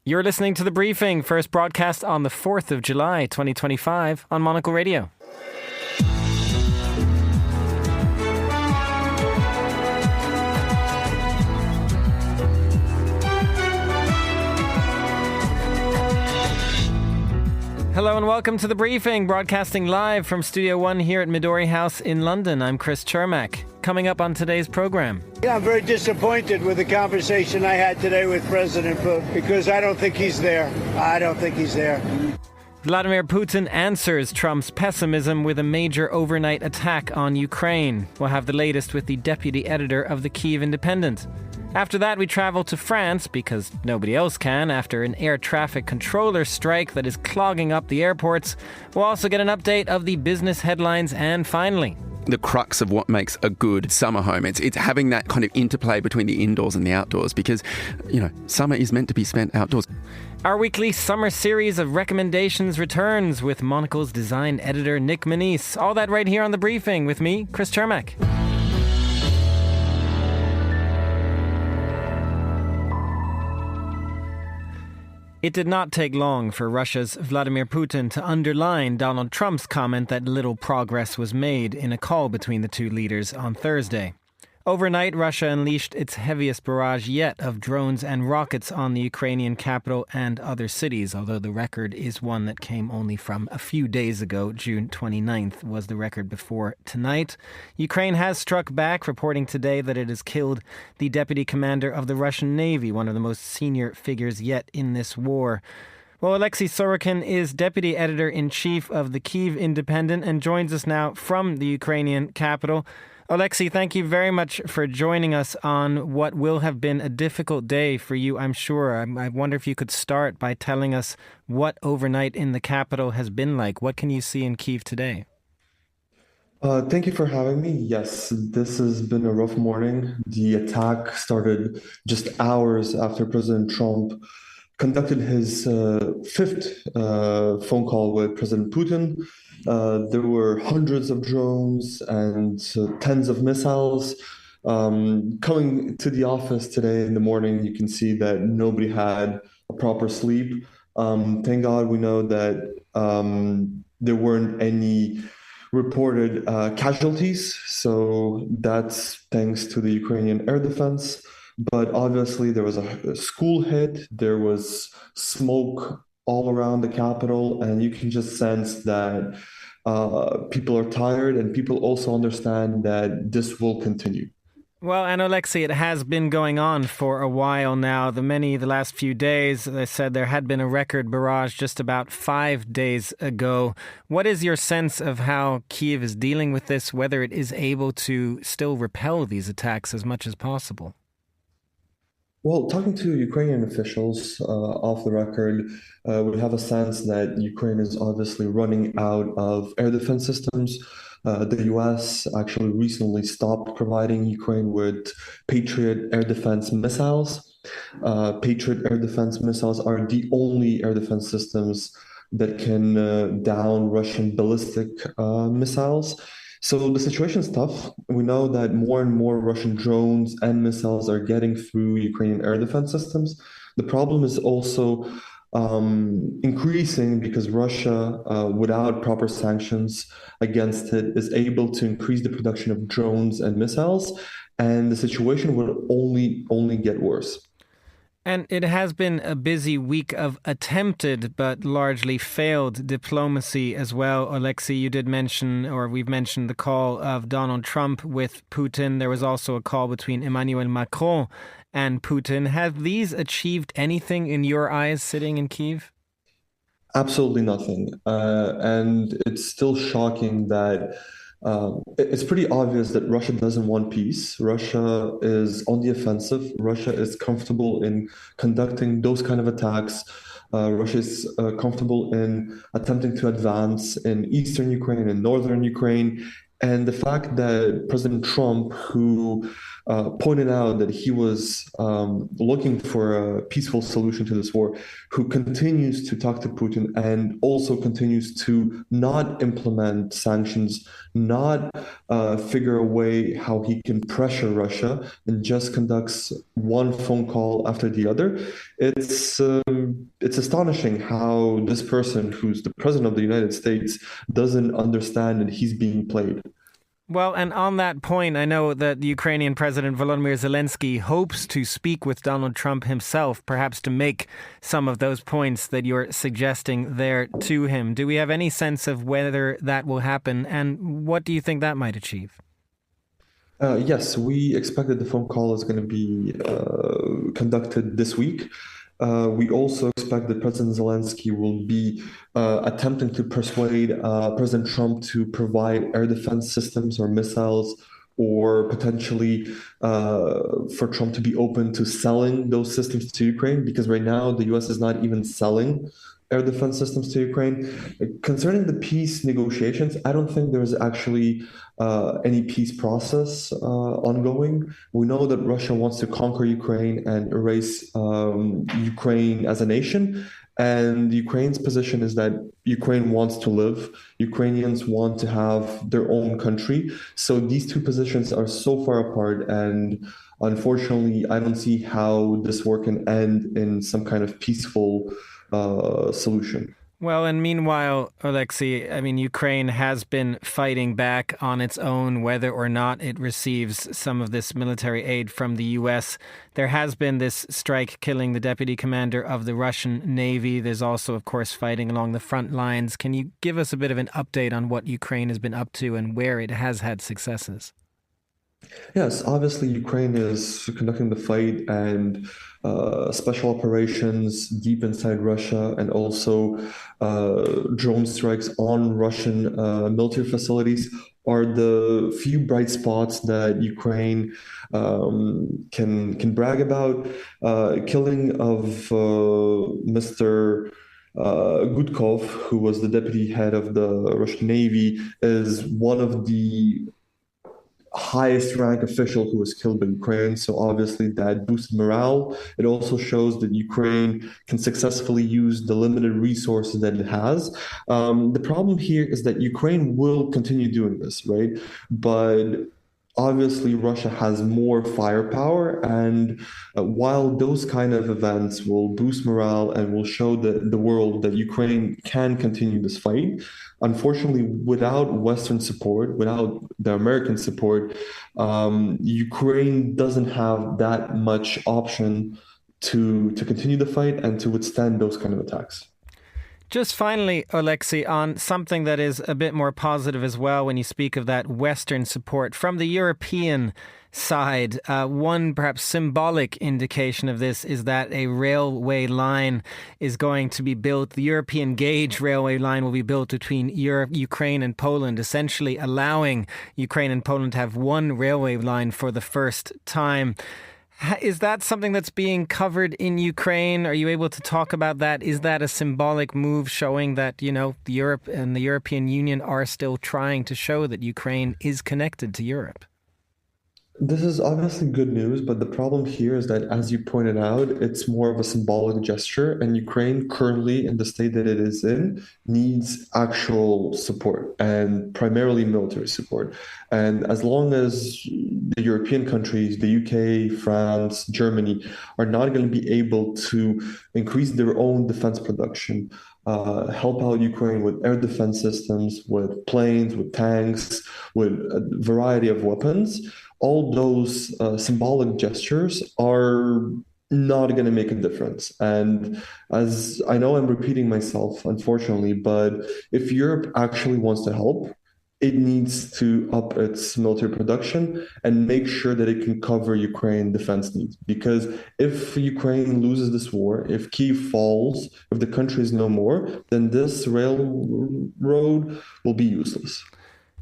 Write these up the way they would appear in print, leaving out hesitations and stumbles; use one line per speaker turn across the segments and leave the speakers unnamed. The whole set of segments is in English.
You're listening to The Briefing, first broadcast on the 4th of July, 2025 on Monocle Radio. Hello and welcome to The Briefing, broadcasting live from Studio One here at Midori House in London. I'm Chris Chermak. Coming up on today's program.
I'm very disappointed with the conversation I had today with President Putin because I don't think he's there.
Vladimir Putin answers Trump's pessimism with a major overnight attack on Ukraine. We'll have the latest with the deputy editor of the Kyiv Independent. After that, we travel to France, because nobody else can, after an air traffic controller strike that is clogging up the airports. We'll also get an update of the business headlines, and finally,
the crux of what makes a good summer home. It's having that kind of interplay between the indoors and the outdoors, because, summer is meant to be spent outdoors.
Our weekly summer series of recommendations returns with Monocle's design editor, Nick Monisse. All that right here on The Briefing with me, Chris Chermak. It did not take long for Russia's Vladimir Putin to underline Donald Trump's comment that little progress was made in a call between the two leaders on Thursday. Overnight, Russia unleashed its heaviest barrage yet of drones and rockets on the Ukrainian capital and other cities, although the record is one that came only from a few days ago. June 29th was the record before tonight. Ukraine has struck back, reporting today that it has killed the deputy commander of the Russian Navy, one of the most senior figures yet in this war. Well, Alexei Sorokin is deputy editor-in-chief of the Kyiv Independent and joins us now from the Ukrainian capital. Alexei, thank you very much for joining us on what will have been a difficult day for you, I'm sure. I wonder if you could start by telling us what overnight in the capital has been like. What can you see in Kyiv today?
Thank you for having me. Yes, this has been a rough morning. The attack started just hours after President Trump conducted his fifth phone call with President Putin. There were hundreds of drones and tens of missiles. Coming to the office today in the morning, you can see that nobody had a proper sleep. Thank God we know that there weren't any reported casualties. So that's thanks to the Ukrainian air defense. But obviously there was a school hit, there was smoke all around the capital, and you can just sense that people are tired, and people also understand that this will continue.
Well, and Alexei, it has been going on for a while now. The last few days, as I said, there had been a record barrage just about 5 days ago. What is your sense of how Kyiv is dealing with this, whether it is able to still repel these attacks as much as possible?
Well, talking to Ukrainian officials off the record, we have a sense that Ukraine is obviously running out of air defense systems. The US actually recently stopped providing Ukraine with Patriot air defense missiles. Patriot air defense missiles are the only air defense systems that can down Russian ballistic missiles. So the situation is tough. We know that more and more Russian drones and missiles are getting through Ukrainian air defense systems. The problem is also increasing because Russia, without proper sanctions against it, is able to increase the production of drones and missiles, and the situation will only get worse.
And it has been a busy week of attempted but largely failed diplomacy as well. Alexei, you did mention, or we've mentioned, the call of Donald Trump with Putin. There was also a call between Emmanuel Macron and Putin. Have these achieved anything in your eyes sitting in Kyiv?
Absolutely nothing. And it's still shocking that it's pretty obvious that Russia doesn't want peace. Russia is on the offensive. Russia is comfortable in conducting those kind of attacks. Russia is comfortable in attempting to advance in eastern Ukraine and northern Ukraine. And the fact that President Trump, who pointed out that he was looking for a peaceful solution to this war, who continues to talk to Putin and also continues to not implement sanctions, not figure a way how he can pressure Russia, and just conducts one phone call after the other. It's astonishing how this person, who's the president of the United States, doesn't understand that he's being played.
Well, and on that point, I know that the Ukrainian President Volodymyr Zelensky hopes to speak with Donald Trump himself, perhaps to make some of those points that you're suggesting there to him. Do we have any sense of whether that will happen, and what do you think that might achieve?
Yes, we expect that the phone call is going to be conducted this week. We also expect that President Zelensky will be attempting to persuade President Trump to provide air defense systems or missiles, or potentially for Trump to be open to selling those systems to Ukraine, because right now the U.S. is not even selling air defense systems to Ukraine. Concerning the peace negotiations, I don't think there's actually any peace process ongoing. We know that Russia wants to conquer Ukraine and erase Ukraine as a nation. And Ukraine's position is that Ukraine wants to live. Ukrainians want to have their own country. So these two positions are so far apart. And unfortunately, I don't see how this war can end in some kind of peaceful solution.
Well, and meanwhile, Alexei, I mean, Ukraine has been fighting back on its own, whether or not it receives some of this military aid from the U.S. There has been this strike killing the deputy commander of the Russian Navy. There's also, of course, fighting along the front lines. Can you give us a bit of an update on what Ukraine has been up to and where it has had successes?
Yes, obviously Ukraine is conducting the fight, and special operations deep inside Russia, and also drone strikes on Russian military facilities are the few bright spots that Ukraine can brag about. Killing of Mr. Gudkov, who was the deputy head of the Russian Navy, is one of the highest rank official who was killed by Ukraine. So obviously that boosted morale. It also shows that Ukraine can successfully use the limited resources that it has. The problem here is that Ukraine will continue doing this, right? But obviously Russia has more firepower, and while those kind of events will boost morale and will show the world that Ukraine can continue this fight, unfortunately, without Western support, without the American support, Ukraine doesn't have that much option to continue the fight and to withstand those kind of attacks.
Just finally, Alexei, on something that is a bit more positive as well when you speak of that Western support from the European side, one perhaps symbolic indication of this is that a railway line is going to be built. The European gauge railway line will be built between Ukraine and Poland, essentially allowing Ukraine and Poland to have one railway line for the first time. Is that something that's being covered in Ukraine? Are you able to talk about that? Is that a symbolic move showing that, you know, Europe and the European Union are still trying to show that Ukraine is connected to Europe?
This is obviously good news, but the problem here is that, as you pointed out, it's more of a symbolic gesture, and Ukraine currently, in the state that it is in, needs actual support, and primarily military support. And as long as the European countries, the UK, France, Germany, are not going to be able to increase their own defense production, help out Ukraine with air defense systems, with planes, with tanks, with a variety of weapons, all those symbolic gestures are not going to make a difference. And as I know, I'm repeating myself, unfortunately, but if Europe actually wants to help, it needs to up its military production and make sure that it can cover Ukraine defense needs. Because if Ukraine loses this war, if Kyiv falls, if the country is no more, then this railroad will be useless.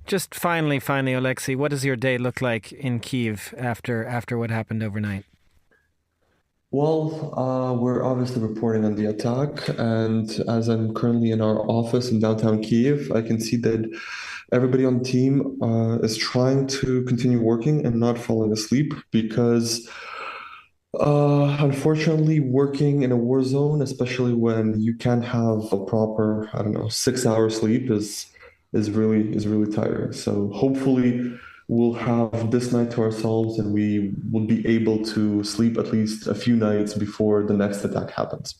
Just finally, Alexei, what does your day look like in Kyiv after what happened overnight?
Well, we're obviously reporting on the attack, and as I'm currently in our office in downtown Kyiv, I can see that everybody on the team is trying to continue working and not falling asleep because, unfortunately, working in a war zone, especially when you can't have a proper, 6 hour sleep, is really tiring. So hopefully we'll have this night to ourselves and we will be able to sleep at least a few nights before the next attack happens.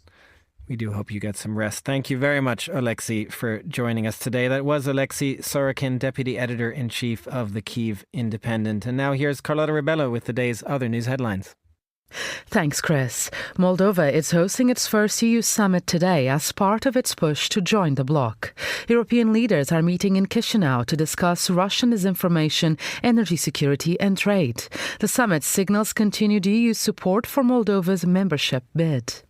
We do hope you get some rest. Thank you very much, Alexei, for joining us today. That was Alexei Sorokin, Deputy Editor-in-Chief of the Kyiv Independent. And now here's Carlotta Rebello with the day's other news headlines.
Thanks, Chris. Moldova is hosting its first EU summit today as part of its push to join the bloc. European leaders are meeting in Chisinau to discuss Russian disinformation, energy security and trade. The summit signals continued EU support for Moldova's membership bid.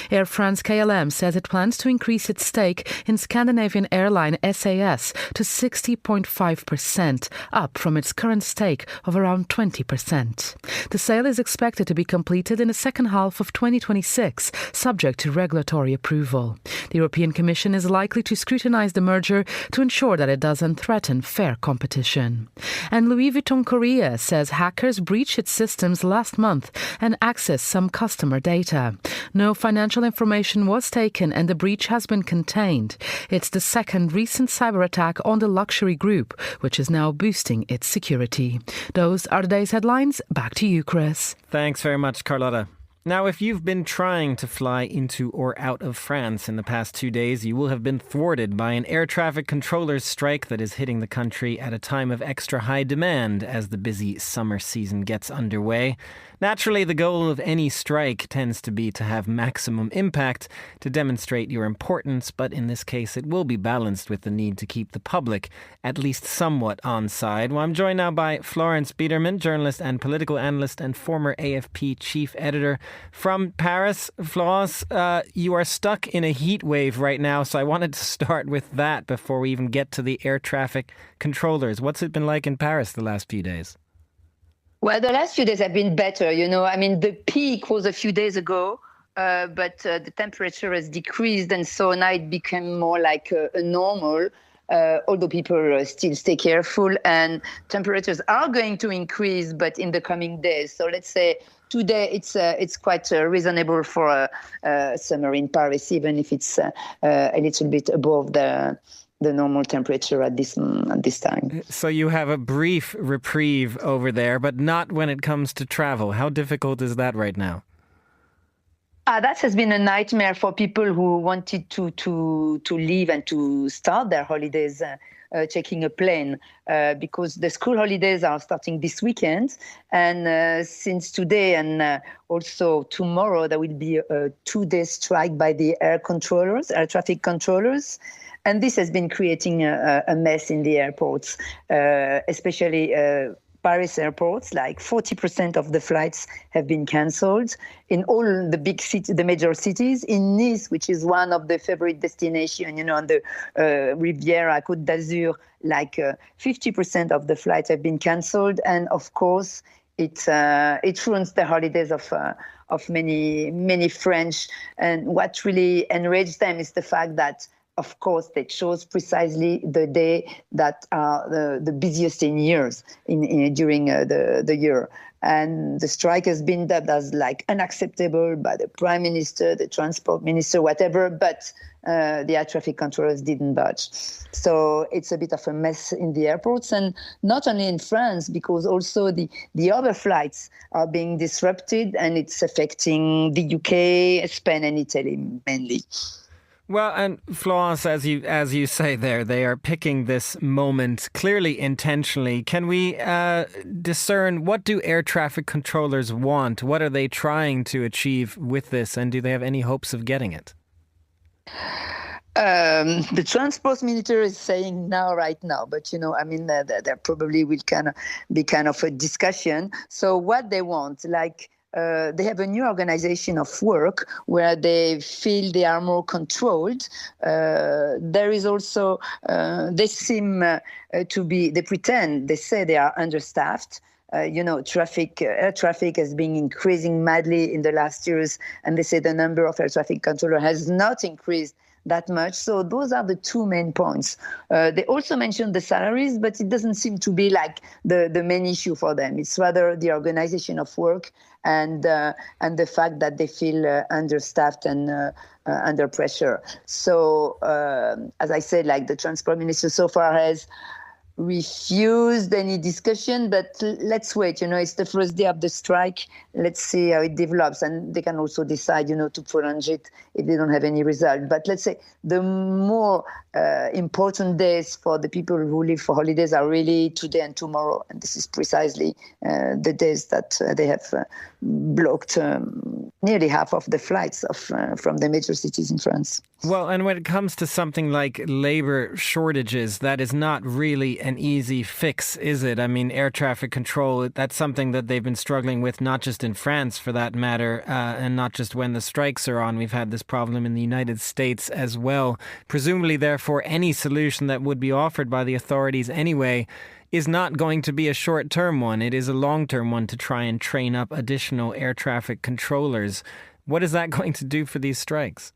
Air France-KLM says it plans to increase its stake in Scandinavian airline SAS to 60.5%, up from its current stake of around 20%. The sale is expected to be completed in the second half of 2026, subject to regulatory approval. The European Commission is likely to scrutinise the merger to ensure that it doesn't threaten fair competition. And Louis Vuitton Korea says hackers breached its systems last month and accessed some customer data. No financial information was taken and the breach has been contained. It's the second recent cyber attack on the luxury group, which is now boosting its security. Those are today's headlines. Back to you, Chris.
Thanks very much, Carlotta. Now, if you've been trying to fly into or out of France in the past 2 days, you will have been thwarted by an air traffic controllers strike that is hitting the country at a time of extra high demand as the busy summer season gets underway. Naturally, the goal of any strike tends to be to have maximum impact, to demonstrate your importance, but in this case it will be balanced with the need to keep the public at least somewhat on side. Well, I'm joined now by Florence Biederman, journalist and political analyst and former AFP chief editor from Paris. Florence, you are stuck in a heat wave right now, so I wanted to start with that before we even get to the air traffic controllers. What's it been like in Paris the last few days?
Well, the last few days have been better. The peak was a few days ago, but the temperature has decreased. And so now it became more like a normal, although people still stay careful. And temperatures are going to increase, but in the coming days. So let's say today it's quite reasonable for summer in Paris, even if it's a little bit above the normal temperature at this time.
So you have a brief reprieve over there, but not when it comes to travel. How difficult is that right now?
That has been a nightmare for people who wanted to leave and to start their holidays checking a plane because the school holidays are starting this weekend. And since today and also tomorrow, there will be a 2-day strike by the air traffic controllers. And this has been creating a mess in the airports, especially Paris airports. Like 40% of the flights have been cancelled in all the big cities, the major cities. In Nice, which is one of the favorite destinations, on the Riviera, Côte d'Azur, 50% of the flights have been cancelled. And of course, it ruins the holidays of many French. And what really enraged them is the fact that, of course, they chose precisely the day that are the busiest in years during the year. And the strike has been dubbed as unacceptable by the Prime Minister, the Transport Minister, whatever, but the air traffic controllers didn't budge. So it's a bit of a mess in the airports, and not only in France, because also the other flights are being disrupted, and it's affecting the UK, Spain and Italy mainly.
Well, and Florence, as you say there, they are picking this moment clearly intentionally. Can we discern what do air traffic controllers want? What are they trying to achieve with this? And do they have any hopes of getting it?
The transport minister is saying right now, but there probably will be kind of a discussion. So what they want, they have a new organization of work where they feel they are more controlled. There is also, they seem to be, they say they are understaffed. air traffic has been increasing madly in the last years, and they say the number of air traffic controllers has not increased that much. So those are the two main points. They also mentioned the salaries, but it doesn't seem to be like the main issue for them. It's rather the organization of work and the fact that they feel understaffed and under pressure. So as I said, like the transport minister so far has refused any discussion, but let's wait. It's the first day of the strike. Let's see how it develops, and they can also decide, to prolong it if they don't have any result. But let's say the more important days for the people who leave for holidays are really today and tomorrow, and this is precisely the days that they have blocked nearly half of the flights from the major cities in France.
Well, and when it comes to something like labor shortages, that is not really an easy fix, is it? I mean, air traffic control, that's something that they've been struggling with, not just in France for that matter, and not just when the strikes are on. We've had this problem in the United States as well. Presumably, therefore, any solution that would be offered by the authorities anyway is not going to be a short-term one. It is a long-term one to try and train up additional air traffic controllers. What is that going to do for these strikes?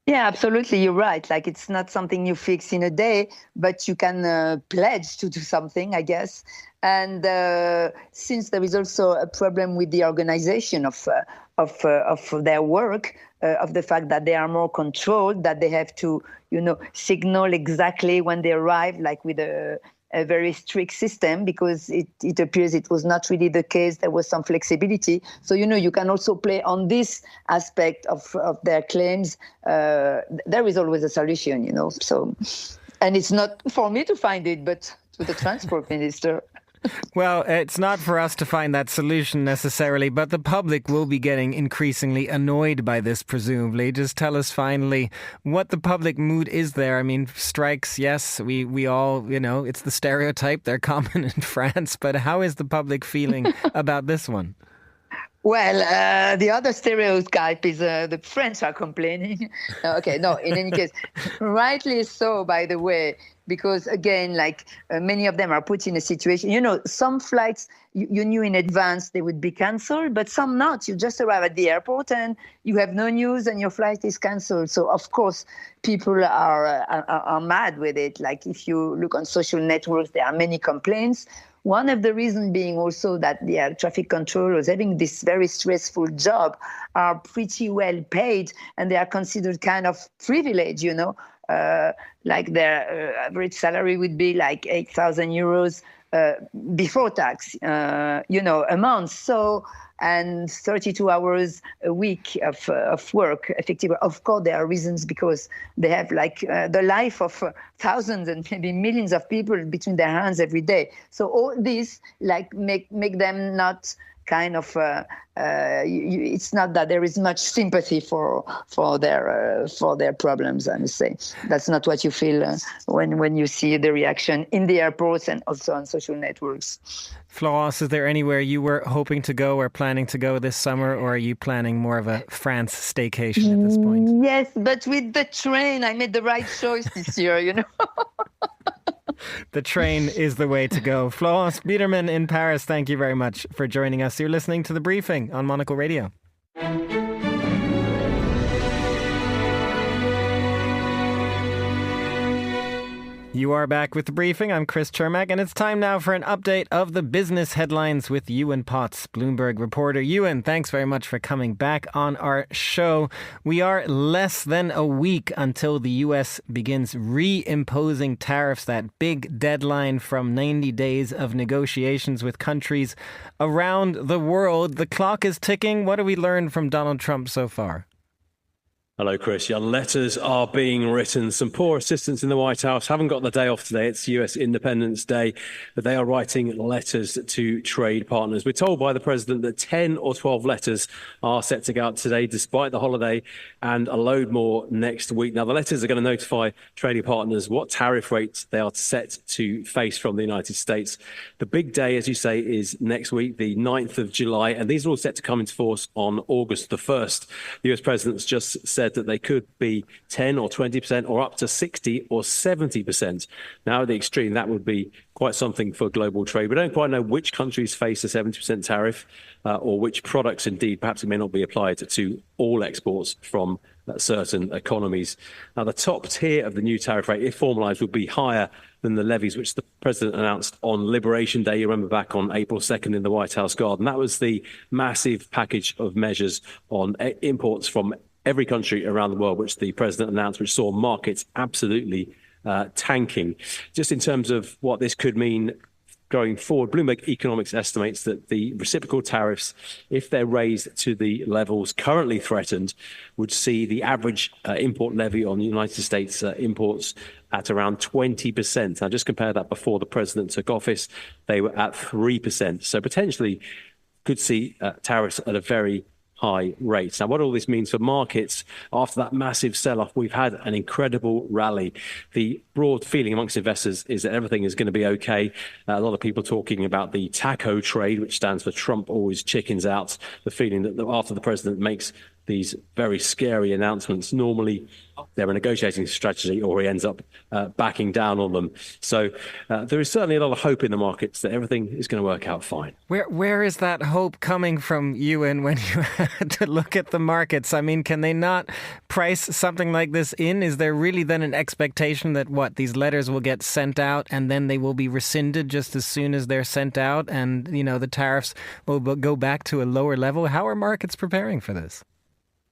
Yeah, absolutely. You're right. Like, it's not something you fix in a day, but you can pledge to do something, I guess. And since there is also a problem with the organization of their work, of the fact that they are more controlled, that they have to, signal exactly when they arrive, like with a very strict system, because it appears it was not really the case. There was some flexibility. So, you can also play on this aspect of their claims. There is always a solution, So, and it's not for me to find it, but to the transport minister.
Well, it's not for us to find that solution necessarily, but the public will be getting increasingly annoyed by this, presumably. Just tell us finally what the public mood is there. I mean, strikes, yes, we all, it's the stereotype. They're common in France. But how is the public feeling about this one?
Well, the other stereotype is the French are complaining. In any case, rightly so, by the way, because, again, many of them are put in a situation, some flights you knew in advance they would be cancelled, but some not. You just arrive at the airport and you have no news and your flight is cancelled. So, of course, people are mad with it. Like, if you look on social networks, there are many complaints. One of the reasons being also that the air traffic controllers having this very stressful job are pretty well paid, and they are considered kind of privileged, like their average salary would be like 8,000 euros before tax, a month. So, and 32 hours a week of work, effectively. Of course, there are reasons because they have the life of thousands and maybe millions of people between their hands every day. So all this make them not kind of it's not that there is much sympathy for their problems. I must say that's not what you feel when you see the reaction in the airports and also on social networks.
Florence, is there anywhere you were hoping to go or planning to go this summer, or are you planning more of a France staycation at this point?
Yes, but with the train, I made the right choice this year.
The train is the way to go. Florence Biedermann in Paris, thank you very much for joining us. You're listening to The Briefing on Monocle Radio. You are back with The Briefing. I'm Chris Chermak, and it's time now for an update of the business headlines with Ewan Potts, Bloomberg reporter. Ewan, thanks very much for coming back on our show. We are less than a week until the US begins reimposing tariffs, that big deadline from 90 days of negotiations with countries around the world. The clock is ticking. What have we learned from Donald Trump so far?
Hello, Chris. Yeah, letters are being written. Some poor assistants in the White House haven't got the day off today. It's US Independence Day, but they are writing letters to trade partners. We're told by the president that 10 or 12 letters are set to go out today, despite the holiday, and a load more next week. Now, the letters are going to notify trading partners what tariff rates they are set to face from the United States. The big day, as you say, is next week, the 9th of July, and these are all set to come into force on August the 1st. The US president's just said said that they could be 10 or 20% or up to 60 or 70%. Now, at the extreme, that would be quite something for global trade. We don't quite know which countries face a 70% tariff or which products, indeed, perhaps it may not be applied to all exports from certain economies. Now, the top tier of the new tariff rate, if formalised, would be higher than the levies which the president announced on Liberation Day. You remember back on April 2nd in the White House garden. That was the massive package of measures on imports from every country around the world, which the president announced, which saw markets absolutely tanking. Just in terms of what this could mean going forward, Bloomberg Economics estimates that the reciprocal tariffs, if they're raised to the levels currently threatened, would see the average import levy on the United States imports at around 20%. Now, just compare that before the president took office, they were at 3%. So potentially could see tariffs at a very high rates. Now, what all this means for markets, after that massive sell-off, we've had an incredible rally. The broad feeling amongst investors is that everything is going to be okay. A lot of people talking about the taco trade, which stands for Trump always chickens out, the feeling that after the president makes these very scary announcements, normally they're a negotiating strategy or he ends up backing down on them. So there is certainly a lot of hope in the markets that everything is going to work out fine.
Where is that hope coming from, Ewan, when you had to look at the markets? I mean, can they not price something like this in? Is there really then an expectation that these letters will get sent out and then they will be rescinded just as soon as they're sent out and, the tariffs will go back to a lower level? How are markets preparing for this?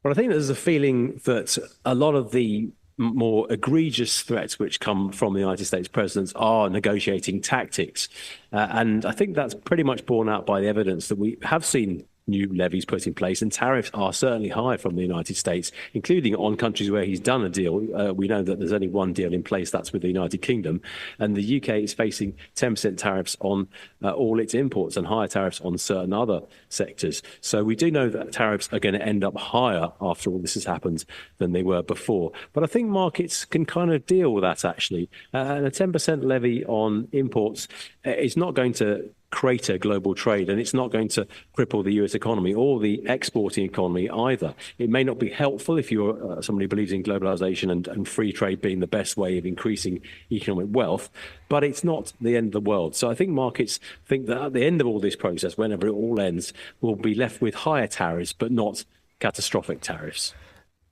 Well, I think there's a feeling that a lot of the more egregious threats which come from the United States presidents are negotiating tactics. And I think that's pretty much borne out by the evidence that we have seen new levies put in place, and tariffs are certainly high from the United States, including on countries where he's done a deal. We know that there's only one deal in place, that's with the United Kingdom, and the UK is facing 10% tariffs on all its imports and higher tariffs on certain other sectors. So we do know that tariffs are going to end up higher after all this has happened than they were before. But I think markets can kind of deal with that, actually. And a 10% levy on imports is not going to crater global trade, and it's not going to cripple the US economy or the exporting economy either. It may not be helpful if you're somebody who believes in globalization and free trade being the best way of increasing economic wealth, but it's not the end of the world. So I think markets think that at the end of all this process, whenever it all ends, we'll be left with higher tariffs, but not catastrophic tariffs.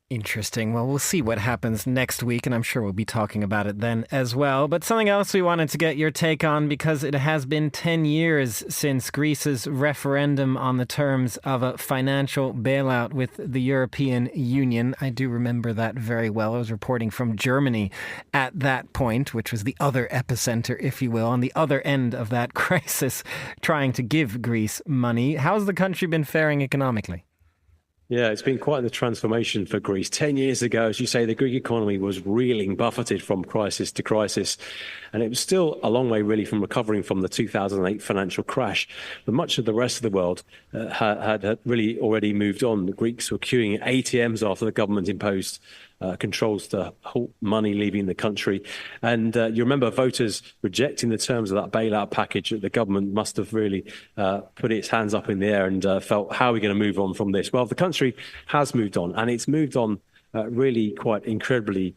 Interesting. Well, we'll see what happens next week, and I'm sure we'll be talking about it then as well. But something else we wanted to get your take on, because it has been 10 years since Greece's referendum on the terms of a financial bailout with the European Union. I do remember that very well. I was reporting from Germany at that point, which was the other epicenter, if you will, on the other end of that crisis, trying to give Greece money. How's the country been faring economically?
Yeah, it's been quite the transformation for Greece. 10 years ago, as you say, the Greek economy was reeling, buffeted from crisis to crisis. And it was still a long way, really, from recovering from the 2008 financial crash. But much of the rest of the world had really already moved on. The Greeks were queuing at ATMs after the government imposed controls to halt money leaving the country. And you remember voters rejecting the terms of that bailout package. The government must have really put its hands up in the air and felt, how are we going to move on from this? Well, the country has moved on, and it's moved on really quite incredibly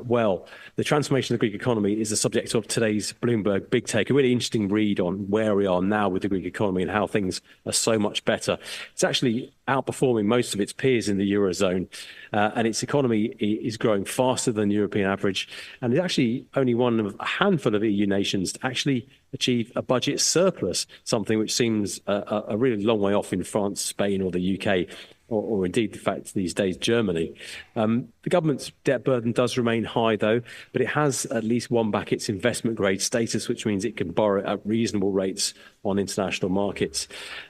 well. The transformation of the Greek economy is the subject of today's Bloomberg Big Take, a really interesting read on where we are now with the Greek economy and how things are so much better. It's actually outperforming most of its peers in the Eurozone, and its economy is growing faster than the European average, and it's actually only one of a handful of EU nations to actually achieve a budget surplus, something which seems a really long way off in France, Spain or the UK. Or indeed, in fact, these days, Germany. The government's debt burden does remain high, though, but it has at least won back its investment grade status, which means it can borrow at reasonable rates on international markets.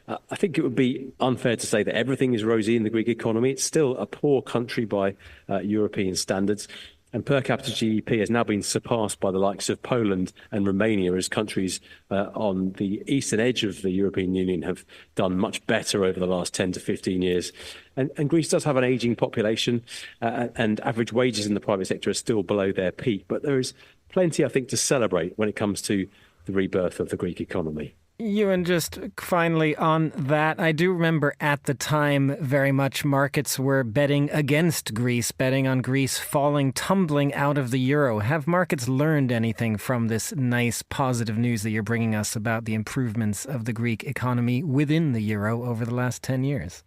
I think it would be unfair to say that everything is rosy in the Greek economy. It's still a poor country by European standards. And per capita GDP has now been surpassed by the likes of Poland and Romania as countries on the eastern edge of the European Union have done much better over the last 10 to 15 years. And Greece does have an ageing population, and average wages in the private sector are still below their peak. But there is plenty, I think, to celebrate when it comes to the rebirth of the Greek economy.
Ewan, just finally on that, I do remember at the time very much markets were betting against Greece, betting on Greece falling, tumbling out of the euro. Have markets learned anything from this nice positive news that you're bringing us about the improvements of the Greek economy within the euro over the last 10 years?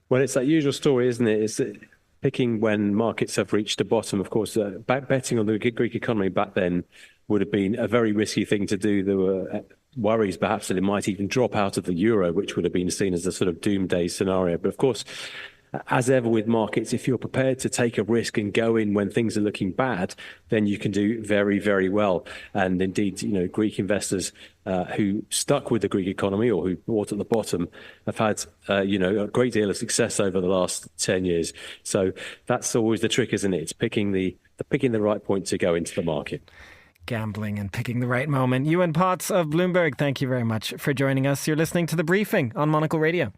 Well, it's that usual story, isn't it? It's picking when markets have reached a bottom. Of course, betting on the Greek economy back then would have been a very risky thing to do. There were worries perhaps that it might even drop out of the euro, which would have been seen as a sort of doomsday scenario. But of course, as ever with markets, if you're prepared to take a risk and go in when things are looking bad, then you can do very, very well. And indeed, Greek investors who stuck with the Greek economy or who bought at the bottom have had, a great deal of success over the last 10 years. So that's always the trick, isn't it? It's picking the right point to go into the market.
Gambling and picking the right moment. Ewan Potts of Bloomberg, thank you very much for joining us. You're listening to The Briefing on Monocle Radio.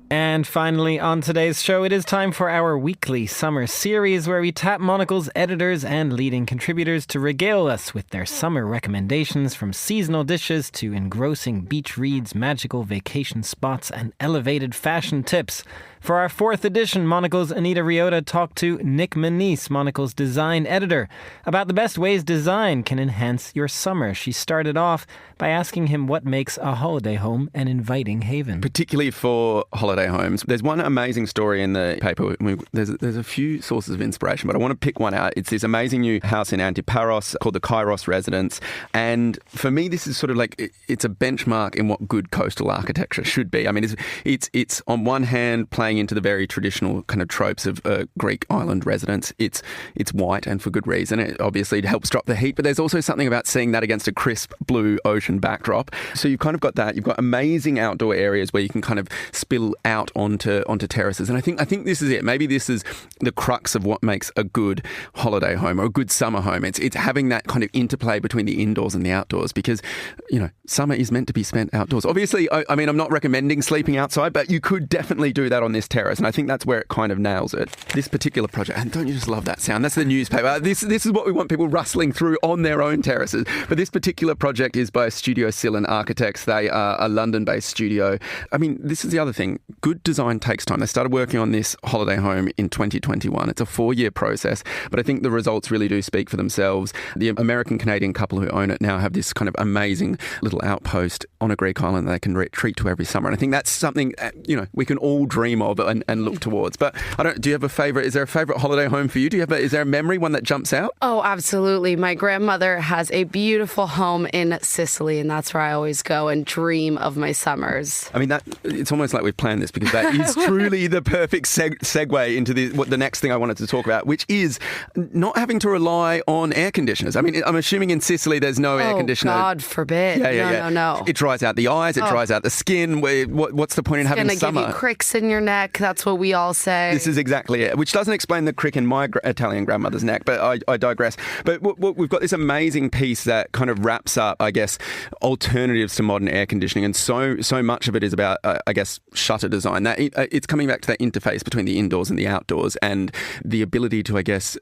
And finally, on today's show, it is time for our weekly summer series where we tap Monocle's editors and leading contributors to regale us with their summer recommendations, from seasonal dishes to engrossing beach reads, magical vacation spots, and elevated fashion tips. For our fourth edition, Monocle's Anita Riota talked to Nick Monisse, Monocle's design editor, about the best ways design can enhance your summer. She started off by asking him what makes a holiday home an inviting haven.
Particularly for holiday homes. There's one amazing story in the paper. There's a few sources of inspiration, but I want to pick one out. It's this amazing new house in Antiparos called the Kairos Residence. And for me, this is sort of like, it's a benchmark in what good coastal architecture should be. I mean, it's on one hand playing into the very traditional kind of tropes of Greek island residence. It's white, and for good reason. It obviously helps drop the heat, but there's also something about seeing that against a crisp blue ocean backdrop. So you've kind of got that. You've got amazing outdoor areas where you can kind of spill out onto terraces. And I think this is it. Maybe this is the crux of what makes a good holiday home or a good summer home. It's having that kind of interplay between the indoors and the outdoors, because, summer is meant to be spent outdoors. Obviously, I mean, I'm not recommending sleeping outside, but you could definitely do that on this terrace. And I think that's where it kind of nails it. This particular project, and don't you just love that sound? That's the newspaper. This is what we want people rustling through on their own terraces. But this particular project is by Studio Sillen Architects. They are a London-based studio. I mean, this is the other thing. Good design takes time. They started working on this holiday home in 2021. It's a 4-year process, but I think the results really do speak for themselves. The American-Canadian couple who own it now have this kind of amazing little outpost on a Greek island that they can retreat to every summer. And I think that's something, we can all dream of and look towards. But do you have a favourite? Is there a favourite holiday home for you? Is there a memory, one that jumps out?
Oh, absolutely. My grandmother has a beautiful home in Sicily, and that's where I always go and dream of my summers.
I mean, it's almost like we've planned this, because that is truly the perfect segue into the next thing I wanted to talk about, which is not having to rely on air conditioners. I mean, I'm assuming in Sicily there's no air conditioner.
God forbid. No.
It dries out the eyes, it dries out the skin. What's the point in having summer?
It's going to give you cricks in your neck. That's what we all say.
This is exactly it, which doesn't explain the crick in my Italian grandmother's neck, but I digress. But we've got this amazing piece that kind of wraps up, I guess, alternatives to modern air conditioning, and so much of it is about, I guess, shutter design. That it's coming back to that interface between the indoors and the outdoors, and the ability to, I guess,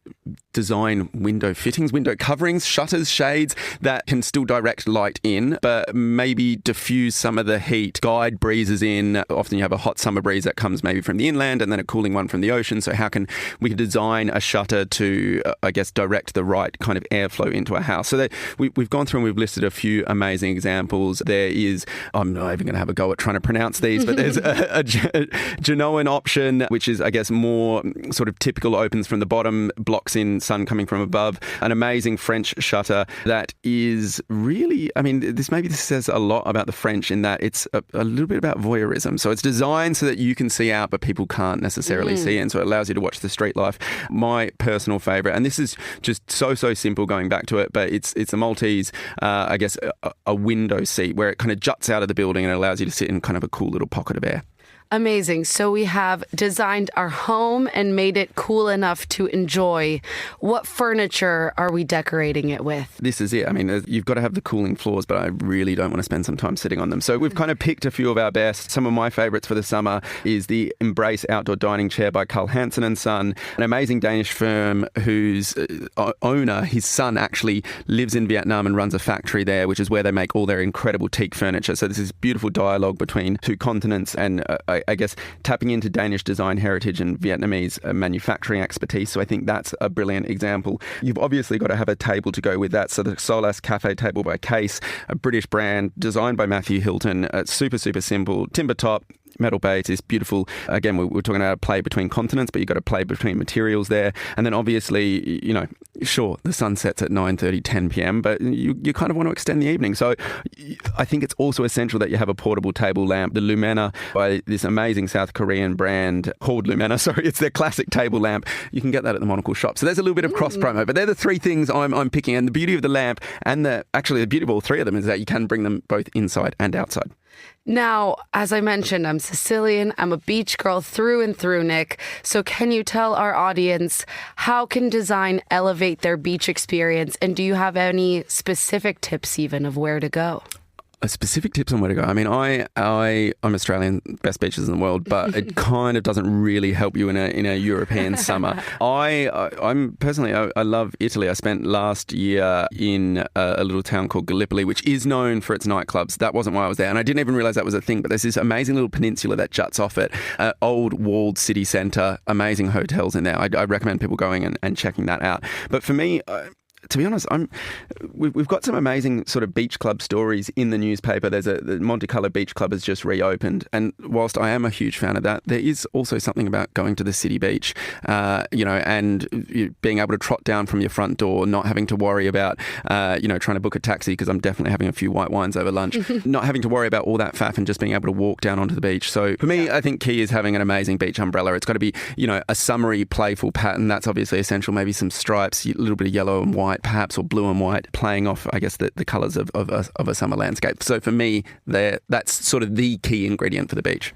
design window fittings, window coverings, shutters, shades that can still direct light in, but maybe diffuse some of the heat, guide breezes in. Often you have a hot summer breeze that comes maybe from the inland and then a cooling one from the ocean. So how can we design a shutter to, I guess, direct the right kind of airflow into a house? So that we've gone through and we've listed a few amazing examples. There is, I'm not even going to have a go at trying to pronounce these, but there's a Genoan option, which is, I guess, more sort of typical, opens from the bottom, blocks in sun coming from above. An amazing French shutter that is really, I mean, this says a lot about the French in that it's a little bit about voyeurism. So it's designed so that you can see out, but people can't necessarily see, and so it allows you to watch the street life. My personal favourite, and this is just so simple going back to it, but it's a Maltese, I guess, a window seat where it kind of juts out of the building and it allows you to sit in kind of a cool little pocket of air.
Amazing. So we have designed our home and made it cool enough to enjoy. What furniture are we decorating it with?
This is it. I mean, you've got to have the cooling floors, but I really don't want to spend some time sitting on them. So we've kind of picked a few of our best. Some of my favourites for the summer is the Embrace Outdoor Dining Chair by Carl Hansen & Son, an amazing Danish firm whose owner, his son, actually lives in Vietnam and runs a factory there, which is where they make all their incredible teak furniture. So this is beautiful dialogue between two continents and I guess tapping into Danish design heritage and Vietnamese manufacturing expertise. So I think that's a brilliant example. You've obviously got to have a table to go with that. So the Solas Cafe Table by Case, a British brand designed by Matthew Hilton, super simple, timber top, metal base is beautiful. Again, we're talking about a play between continents, but you've got to play between materials there. And then obviously, sure, the sun sets at 9:30, 10 p.m., but you kind of want to extend the evening. So I think it's also essential that you have a portable table lamp. The Lumena by this amazing South Korean brand called Lumena. Sorry, it's their classic table lamp. You can get that at the Monocle shop. So there's a little bit of cross promo, but they're the three things I'm picking. And the beauty of the lamp and the beauty of all three of them is that you can bring them both inside and outside.
Now, as I mentioned, I'm Sicilian. I'm a beach girl through and through, Nick. So can you tell our audience how can design elevate their beach experience? And do you have any specific tips even of where to go?
Specific tips on where to go. I mean, I'm Australian, best beaches in the world, but it kind of doesn't really help you in a European summer. I'm personally, I love Italy. I spent last year in a little town called Gallipoli, which is known for its nightclubs. That wasn't why I was there, and I didn't even realize that was a thing. But there's this amazing little peninsula that juts off it, old walled city centre, amazing hotels in there. I recommend people going and checking that out. But for me, to be honest, we've got some amazing sort of beach club stories in the newspaper. The Monte Carlo Beach Club has just reopened, and whilst I am a huge fan of that, there is also something about going to the city beach, and being able to trot down from your front door, not having to worry about, trying to book a taxi because I'm definitely having a few white wines over lunch, not having to worry about all that faff and just being able to walk down onto the beach. So for me, I think key is having an amazing beach umbrella. It's got to be, a summery, playful pattern. That's obviously essential. Maybe some stripes, a little bit of yellow and white, perhaps, or blue and white, playing off, I guess, the colours of a summer landscape. So for me, that's sort of the key ingredient for the beach.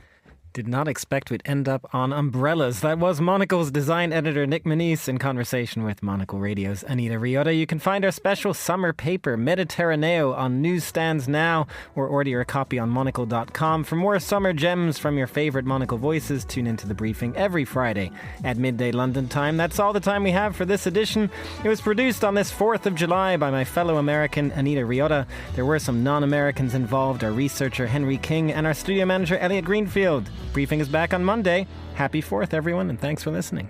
Did not expect we'd end up on umbrellas. That was Monocle's design editor Nick Monisse in conversation with Monocle Radio's Anita Riotta. You can find our special summer paper, Mediterraneo, on newsstands now, or order your copy on monocle.com. For more summer gems from your favourite Monocle voices, tune into The Briefing every Friday at midday London time. That's all the time we have for this edition. It was produced on this 4th of July by my fellow American Anita Riotta. There were some non-Americans involved, our researcher Henry King and our studio manager Elliot Greenfield. Briefing is back on Monday. Happy 4th, everyone, and thanks for listening.